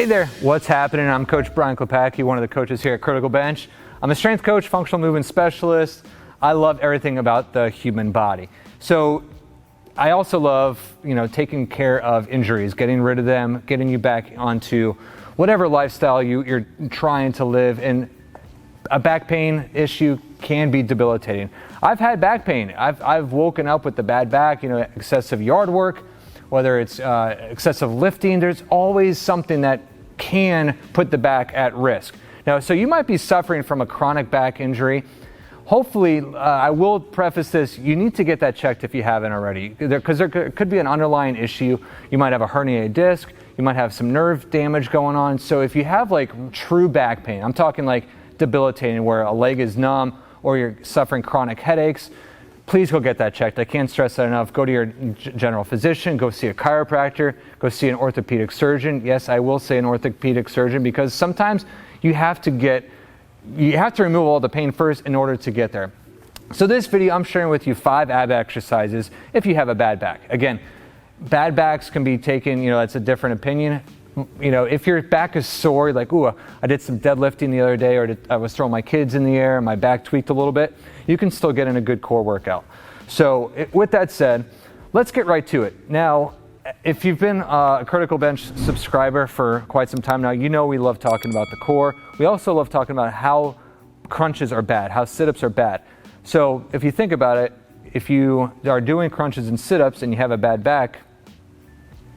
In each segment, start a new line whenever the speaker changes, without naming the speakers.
Hey there, what's happening? I'm Coach Brian Klepacki, one of the coaches here at Criticalbench. I'm a strength coach, functional movement specialist. I love everything about the human body. So I also love, taking care of injuries, getting rid of them, getting you back onto whatever lifestyle you're trying to live. And a back pain issue can be debilitating. I've had back pain. I've woken up with the bad back, excessive yard work, whether it's excessive lifting. There's always something that can put the back at risk. Now, so you might be suffering from a chronic back injury. Hopefully, I will preface this, you need to get that checked if you haven't already, because there could be an underlying issue. You might have a herniated disc, you might have some nerve damage going on. So if you have like true back pain, I'm talking like debilitating where a leg is numb or you're suffering chronic headaches, please go get that checked. I can't stress that enough. Go to your general physician, go see a chiropractor, go see an orthopedic surgeon. Yes, I will say an orthopedic surgeon because sometimes you have to remove all the pain first in order to get there. So this video, I'm sharing with you 5 ab exercises if you have a bad back. Again, bad backs can be taken, that's a different opinion. If your back is sore, you're like, ooh, I did some deadlifting the other day, or I was throwing my kids in the air and my back tweaked a little bit, you can still get in a good core workout. So with that said, let's get right to it. Now, if you've been a Criticalbench subscriber for quite some time now, we love talking about the core. We also love talking about how crunches are bad, how sit-ups are bad. So if you think about it, if you are doing crunches and sit-ups and you have a bad back,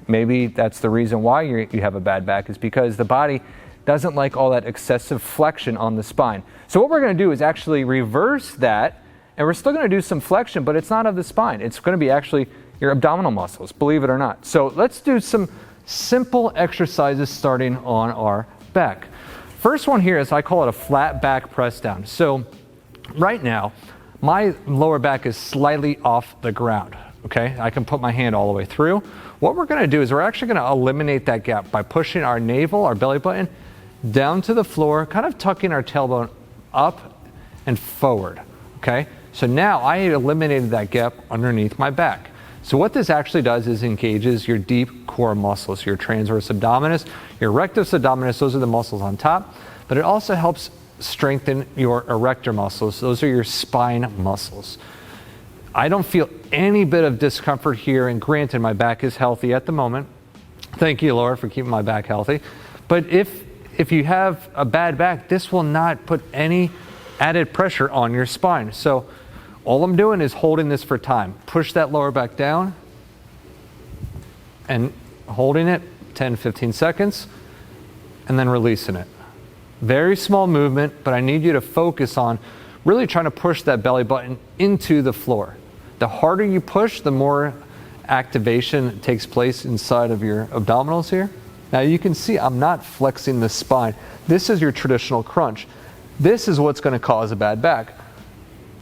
maybe that's the reason why you have a bad back, is because the body doesn't like all that excessive flexion on the spine. So what we're going to do is actually reverse that, and we're still going to do some flexion, but it's not of the spine. It's going to be actually your abdominal muscles, believe it or not. So let's do some simple exercises starting on our back. First one here is, I call it a flat back press down. So right now, my lower back is slightly off the ground. Okay, I can put my hand all the way through. What we're going to do is we're actually going to eliminate that gap by pushing our navel, our belly button, down to the floor, kind of tucking our tailbone up and forward. Okay, so now I eliminated that gap underneath my back. So what this actually does is engages your deep core muscles, your transverse abdominis, your rectus abdominis, those are the muscles on top, but it also helps strengthen your erector muscles. Those are your spine muscles. I don't feel any bit of discomfort here, and granted, my back is healthy at the moment. Thank you, Lord, for keeping my back healthy. But if you have a bad back, this will not put any added pressure on your spine. So all I'm doing is holding this for time. Push that lower back down and holding it 10, 15 seconds, and then releasing it. Very small movement, but I need you to focus on really trying to push that belly button into the floor. The harder you push, the more activation takes place inside of your abdominals here. Now you can see I'm not flexing the spine. This is your traditional crunch. This is what's going to cause a bad back.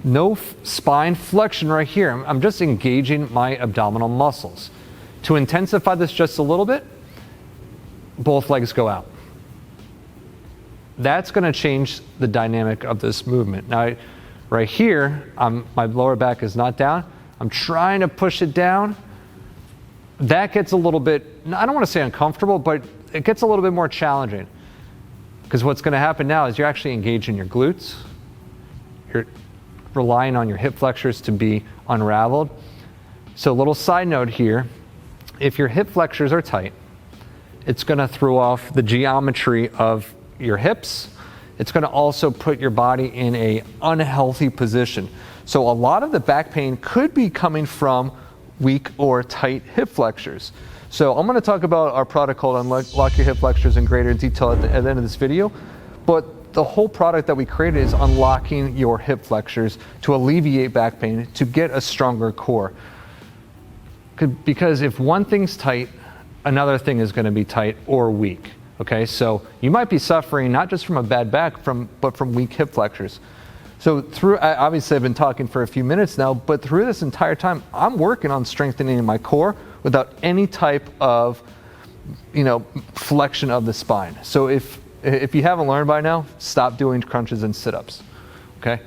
No spine flexion right here. I'm just engaging my abdominal muscles. To intensify this just a little bit, both legs go out. That's going to change the dynamic of this movement. Now, right here, my lower back is not down. I'm trying to push it down. That gets a little bit, I don't want to say uncomfortable, but it gets a little bit more challenging. Because what's going to happen now is you're actually engaging your glutes. You're relying on your hip flexors to be unraveled. So a little side note here, if your hip flexors are tight, it's going to throw off the geometry of your hips. It's going to also put your body in a unhealthy position. So a lot of the back pain could be coming from weak or tight hip flexors. So I'm going to talk about our product called Unlock Your Hip Flexors in greater detail at the end of this video. But the whole product that we created is unlocking your hip flexors to alleviate back pain, to get a stronger core. Because if one thing's tight, another thing is going to be tight or weak. Okay, so you might be suffering not just from a bad back, but from weak hip flexors. So obviously I've been talking for a few minutes now, but through this entire time, I'm working on strengthening my core without any type of, flexion of the spine. So if you haven't learned by now, stop doing crunches and sit-ups. Okay,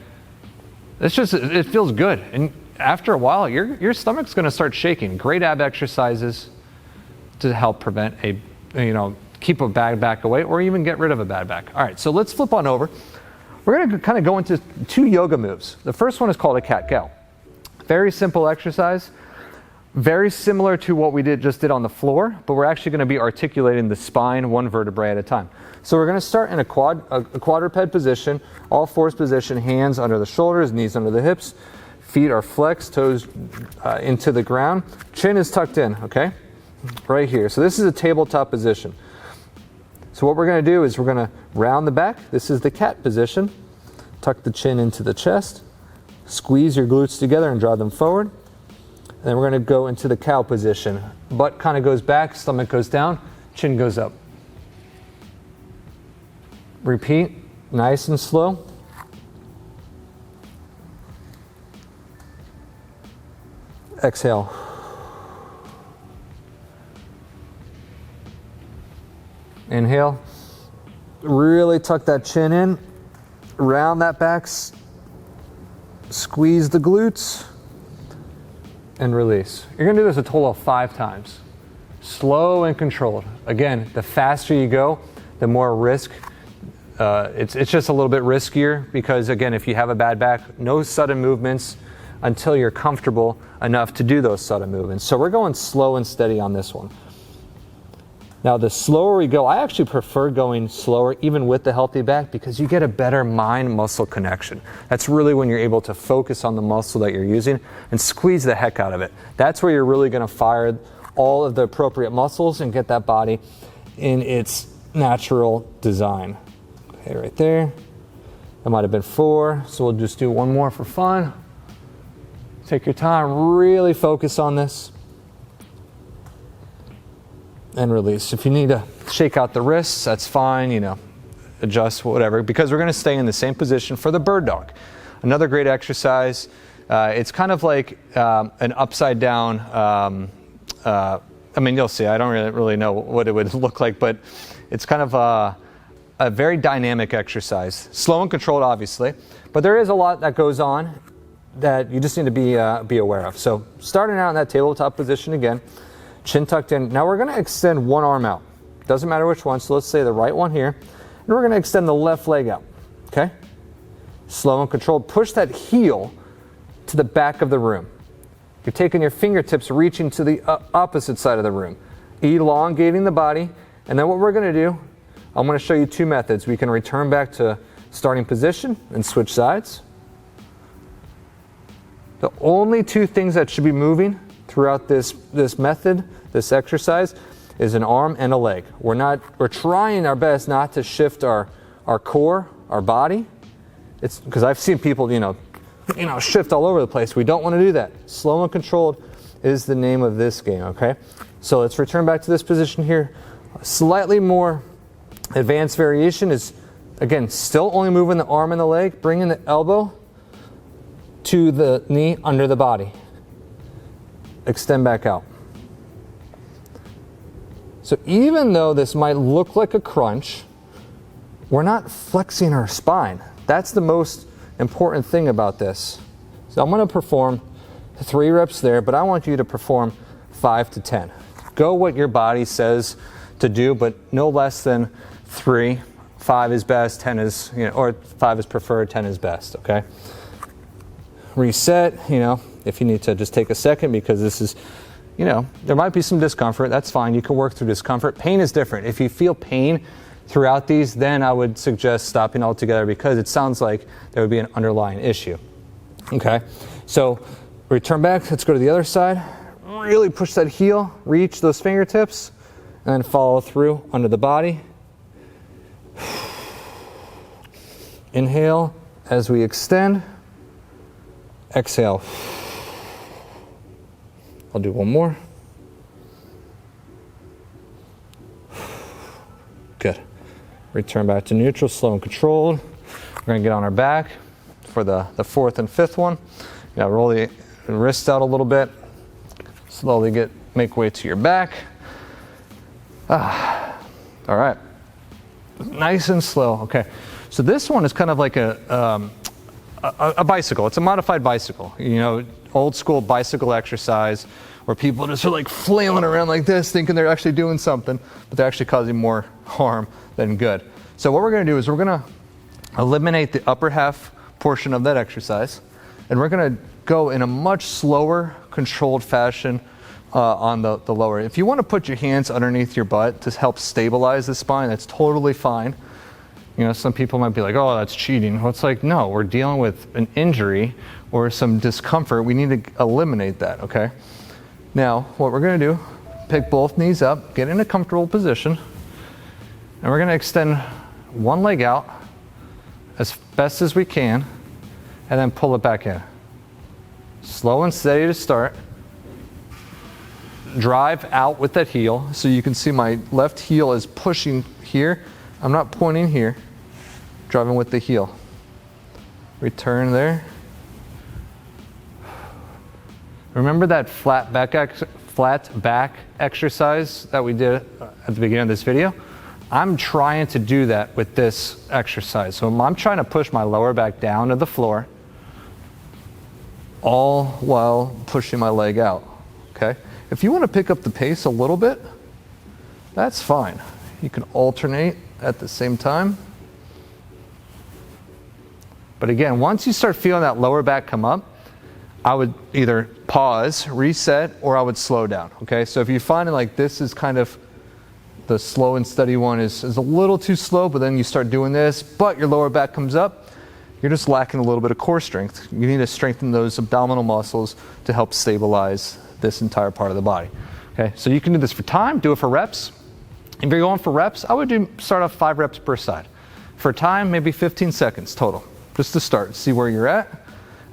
it feels good, and after a while, your stomach's going to start shaking. Great ab exercises to help prevent keep a bad back away or even get rid of a bad back. All right, so let's flip on over. We're going to kind of go into 2 yoga moves. The first one is called a cat-cow. Very simple exercise, very similar to what we just did on the floor, but we're actually going to be articulating the spine 1 vertebrae at a time. So we're going to start in a quadruped position, all fours position, hands under the shoulders, knees under the hips, feet are flexed, toes into the ground, chin is tucked in, okay? Right here. So this is a tabletop position. So what we're going to do is we're going to round the back. This is the cat position. Tuck the chin into the chest. Squeeze your glutes together and draw them forward. And then we're going to go into the cow position. Butt kind of goes back, stomach goes down, chin goes up. Repeat, nice and slow. Exhale. Inhale. Really tuck that chin in. Round that back. Squeeze the glutes. And release. You're going to do this a total of 5 times. Slow and controlled. Again, the faster you go, the more risk. It's just a little bit riskier because, again, if you have a bad back, no sudden movements until you're comfortable enough to do those sudden movements. So we're going slow and steady on this one. Now, the slower we go, I actually prefer going slower even with the healthy back because you get a better mind-muscle connection. That's really when you're able to focus on the muscle that you're using and squeeze the heck out of it. That's where you're really going to fire all of the appropriate muscles and get that body in its natural design. Okay, right there. That might have been 4, so we'll just do 1 more for fun. Take your time, really focus on this. And release. If you need to shake out the wrists, that's fine, adjust, whatever, because we're going to stay in the same position for the bird dog. Another great exercise. It's kind of like an upside down, you'll see, I don't really know what it would look like, but it's kind of a very dynamic exercise. Slow and controlled, obviously, but there is a lot that goes on that you just need to be aware of. So starting out in that tabletop position again, chin tucked in. Now we're going to extend one arm out. Doesn't matter which one, so let's say the right one here. And we're going to extend the left leg out, okay? Slow and controlled. Push that heel to the back of the room. You're taking your fingertips, reaching to the opposite side of the room, elongating the body. And then what we're going to do, I'm going to show you 2 methods. We can return back to starting position and switch sides. The only 2 things that should be moving throughout this method, this exercise, is an arm and a leg. We're trying our best not to shift our core, our body. It's because I've seen people, shift all over the place. We don't want to do that. Slow and controlled is the name of this game, okay? So let's return back to this position here. A slightly more advanced variation is, again, still only moving the arm and the leg, bringing the elbow to the knee under the body. Extend back out. So even though this might look like a crunch, we're not flexing our spine. That's the most important thing about this. So I'm going to perform 3 reps there, but I want you to perform 5 to 10. Go what your body says to do, but no less than 3. 5 is best, 10 is, or 5 is preferred, 10 is best, okay? Reset, if you need to just take a second because this is, there might be some discomfort. That's fine. You can work through discomfort. Pain is different. If you feel pain throughout these, then I would suggest stopping altogether because it sounds like there would be an underlying issue. Okay, so return back. Let's go to the other side. Really push that heel, reach those fingertips, and then follow through under the body. Inhale as we extend. Exhale. I'll do 1 more. Good. Return back to neutral, slow and controlled. We're going to get on our back for the 4th and 5th one. Roll the wrists out a little bit. Slowly make way to your back. All right. Nice and slow. Okay. So this one is kind of like a a bicycle. It's a modified bicycle, you know, old school bicycle exercise where people just are like flailing around like this thinking they're actually doing something, but they're actually causing more harm than good. So what we're going to do is we're going to eliminate the upper half portion of that exercise, and we're going to go in a much slower, controlled fashion on the lower. If you want to put your hands underneath your butt to help stabilize the spine, that's totally fine. You know, some people might be like, oh, that's cheating. Well, it's like, no, we're dealing with an injury or some discomfort. We need to eliminate that, okay? Now, what we're going to do, pick both knees up, get in a comfortable position, and we're going to extend one leg out as best as we can, and then pull it back in. Slow and steady to start. Drive out with that heel, so you can see my left heel is pushing here. I'm not pointing here, driving with the heel. Return there. Remember that flat back exercise that we did at the beginning of this video? I'm trying to do that with this exercise. So I'm trying to push my lower back down to the floor, all while pushing my leg out, okay? If you want to pick up the pace a little bit, that's fine. You can alternate at the same time. But again, once you start feeling that lower back come up, I would either pause, reset, or I would slow down, okay? So if you find like this is kind of the slow and steady one is a little too slow, but then you start doing this, but your lower back comes up, you're just lacking a little bit of core strength. You need to strengthen those abdominal muscles to help stabilize this entire part of the body. Okay, so you can do this for time, do it for reps. If you're going for reps, I would start off 5 reps per side. For time, maybe 15 seconds total, just to start, see where you're at.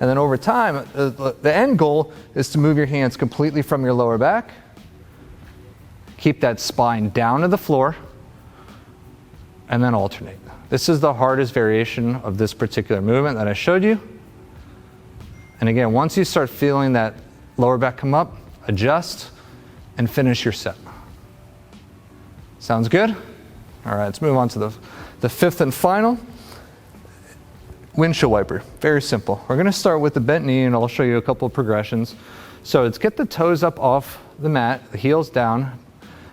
And then over time, the end goal is to move your hands completely from your lower back. Keep that spine down to the floor, and then alternate. This is the hardest variation of this particular movement that I showed you. And again, once you start feeling that lower back come up, adjust, and finish your set. Sounds good? All right, let's move on to the fifth and final. Windshield wiper, very simple. We're gonna start with the bent knee, and I'll show you a couple of progressions. So let's get the toes up off the mat, the heels down,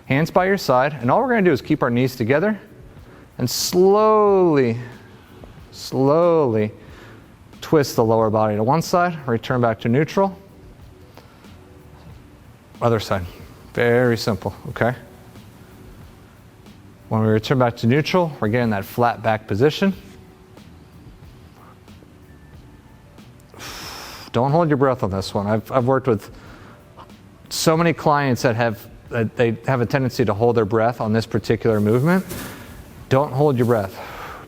hands by your side, and all we're gonna do is keep our knees together and slowly twist the lower body to one side, return back to neutral. Other side, very simple, okay? When we return back to neutral, we're getting that flat back position. Don't hold your breath on this one. I've worked with so many clients that they have a tendency to hold their breath on this particular movement. Don't hold your breath.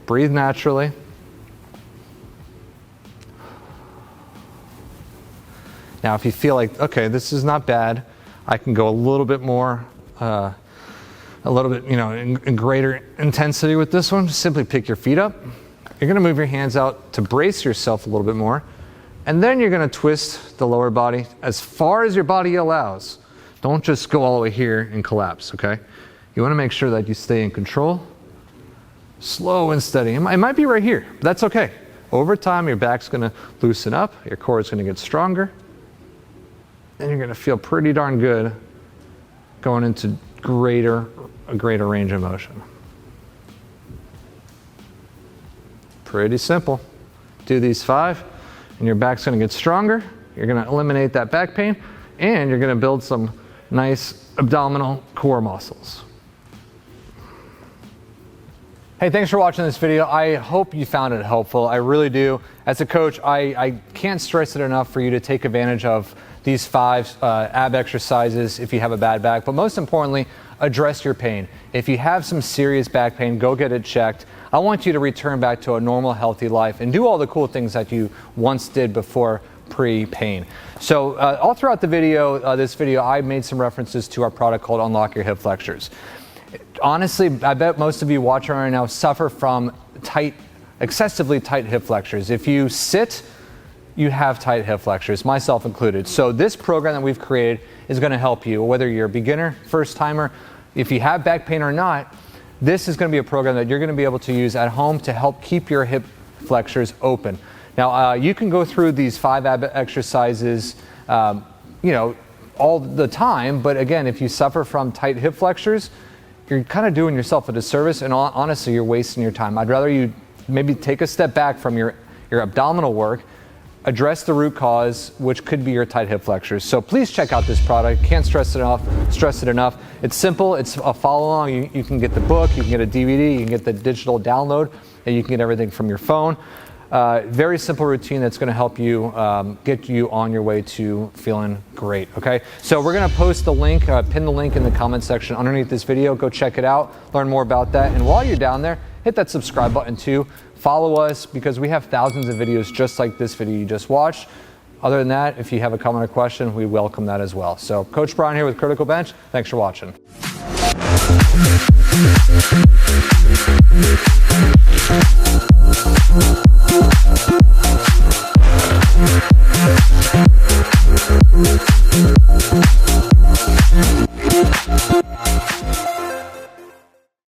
Breathe naturally. Now, if you feel like, okay, this is not bad, I can go a little bit more, a little bit, in greater intensity with this one, simply pick your feet up. You're gonna move your hands out to brace yourself a little bit more. And then you're gonna twist the lower body as far as your body allows. Don't just go all the way here and collapse, okay? You wanna make sure that you stay in control. Slow and steady. It might be right here, but that's okay. Over time, your back's gonna loosen up, your core is gonna get stronger, and you're gonna feel pretty darn good going into a greater range of motion. Pretty simple. Do these 5. And your back's gonna get stronger, you're gonna eliminate that back pain, and you're gonna build some nice abdominal core muscles. Hey, thanks for watching this video. I hope you found it helpful. I really do. As a coach, I can't stress it enough for you to take advantage of these 5 ab exercises if you have a bad back, but most importantly, address your pain. If you have some serious back pain, go get it checked. I want you to return back to a normal, healthy life and do all the cool things that you once did before pre-pain. So all throughout the video, this video, I made some references to our product called Unlock Your Hip Flexors. Honestly, I bet most of you watching right now suffer from excessively tight hip flexors. If you sit, you have tight hip flexors, myself included. So this program that we've created is going to help you, whether you're a beginner, first timer, if you have back pain or not. This is going to be a program that you're going to be able to use at home to help keep your hip flexors open. Now, you can go through these 5 ab exercises, all the time, but again, if you suffer from tight hip flexors, you're kind of doing yourself a disservice, and honestly, you're wasting your time. I'd rather you maybe take a step back from your abdominal work, address the root cause, which could be your tight hip flexors. So please check out this product. Can't stress it enough. It's simple. It's a follow along. You can get the book, you can get a DVD, you can get the digital download, and you can get everything from your phone. Very simple routine that's going to help you get you on your way to feeling great. Okay, so we're going to post the link, pin the link in the comment section underneath this video. Go check it out, learn more about that, and while you're down there, hit that subscribe button too. Follow us because we have thousands of videos just like this video you just watched. Other than that, if you have a comment or question, we welcome that as well. So Coach Brian here with Critical Bench. Thanks for watching.
Yeah.